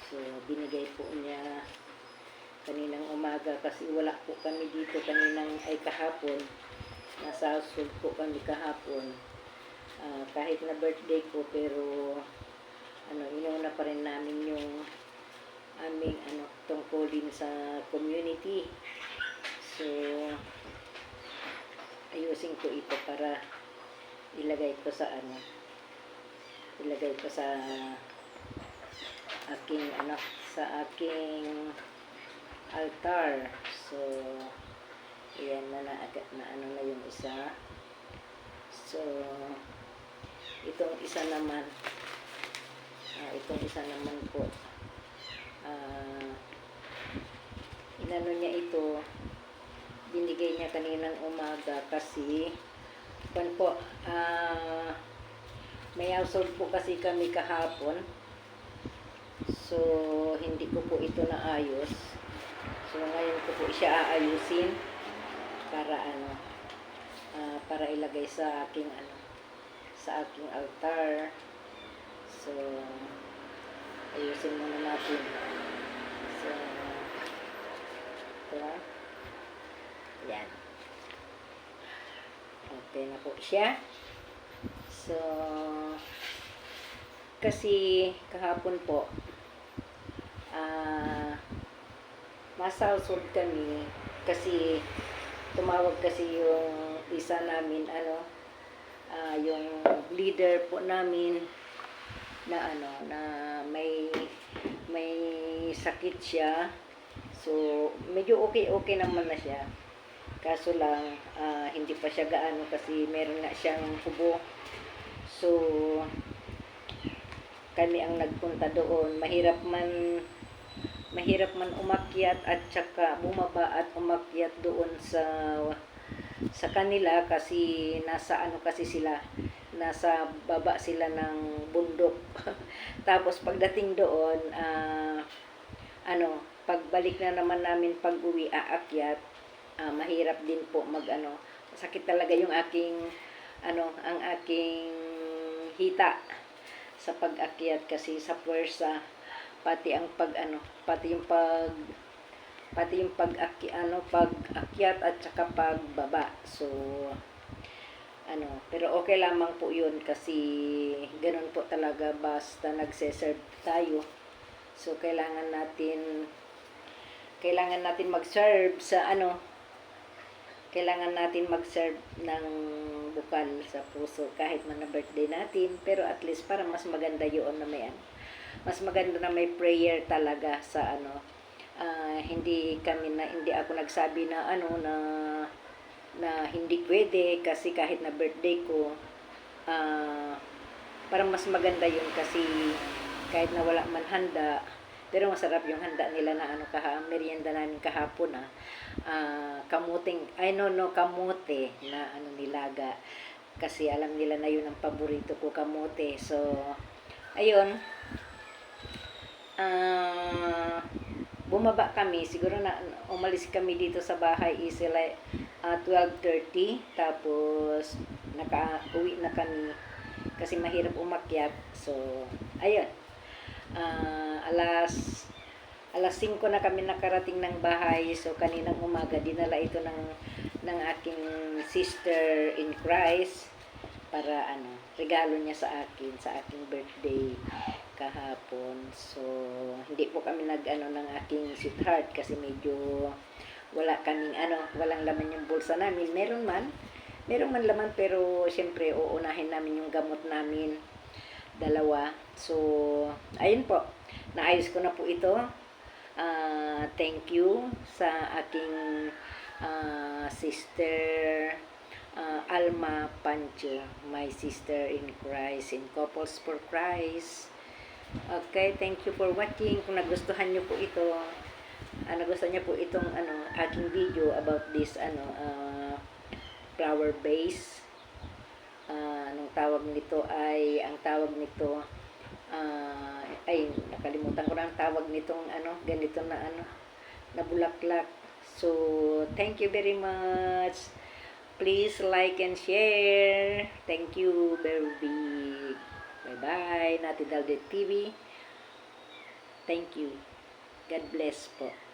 So, binigay po niya kaninang umaga kasi wala po kami dito kahapon. Nasa household po kami kahapon. Kahit na birthday ko pero inuna pa rin namin yung aming tungkulin sa community. So, ayusin ko ito para ilagay ko sa aking altar. So, ayan na na yung isa. So, itong isa naman po, inano niya ito, binigay niya kaninang umaga kasi may household po kasi kami kahapon. So, hindi ko po ito naayos. So, ngayon ko po siya aayusin para para ilagay sa aking altar. So, ayusin muna natin. So, ito. Yan. Okay na po siya. So, kasi kahapon po, nasa household kami kasi tumawag kasi yung isa namin yung leader po namin na na may sakit siya. So medyo okay naman na siya, kaso lang hindi pa siya gaano kasi meron nga siyang ubo. So kami ang nagpunta doon. Mahirap man umakyat at saka bumaba at umakyat doon sa kanila kasi nasa nasa baba sila ng bundok. Tapos pagdating doon, pagbalik na naman namin pag-uwi aakyat, mahirap din po sakit talaga yung ang aking hita sa pag-akyat kasi sa puwersa, pati yung pag-akyat at saka pagbaba. So pero okay lamang po yun kasi ganun po talaga basta nagse-serve tayo. So kailangan natin mag-serve ng bukal sa puso kahit man na birthday natin, pero at least para mas maganda yun na mas maganda na may prayer talaga sa hindi ako nagsabi na na hindi pwede kasi kahit na birthday ko, parang mas maganda yun kasi kahit na wala man handa, pero masarap yung handa nila na merienda namin kahapon kamote na nilaga, kasi alam nila na yun ang paborito ko, kamote. So ayun, bumaba kami, siguro na umalis kami dito sa bahay is 12:30, tapos nakauwi na kami kasi mahirap umakyat. So ayun, alas 5 na kami nakarating ng bahay. So kaninang umaga dinala ito ng aking sister in Christ para regalo niya sa aking birthday kahapon. So hindi po kami ng aking sweetheart kasi medyo walang laman yung bulsa namin. Meron man laman, pero syempre uunahin namin yung gamot namin, dalawa. So ayun po, naayos ko na po ito. Thank you sa aking sister Alma Pancho, my sister in Christ, in Couples for Christ. Okay, thank you for watching. Kung nagustuhan niyo po itong aking video about this flower vase. Ang tawag nito ay nakalimutan ko na ang tawag nitong ganito na bulaklak. So thank you very much. Please like and share. Thank you very big. Bye bye. Natidaldet TV. Thank you. God bless po.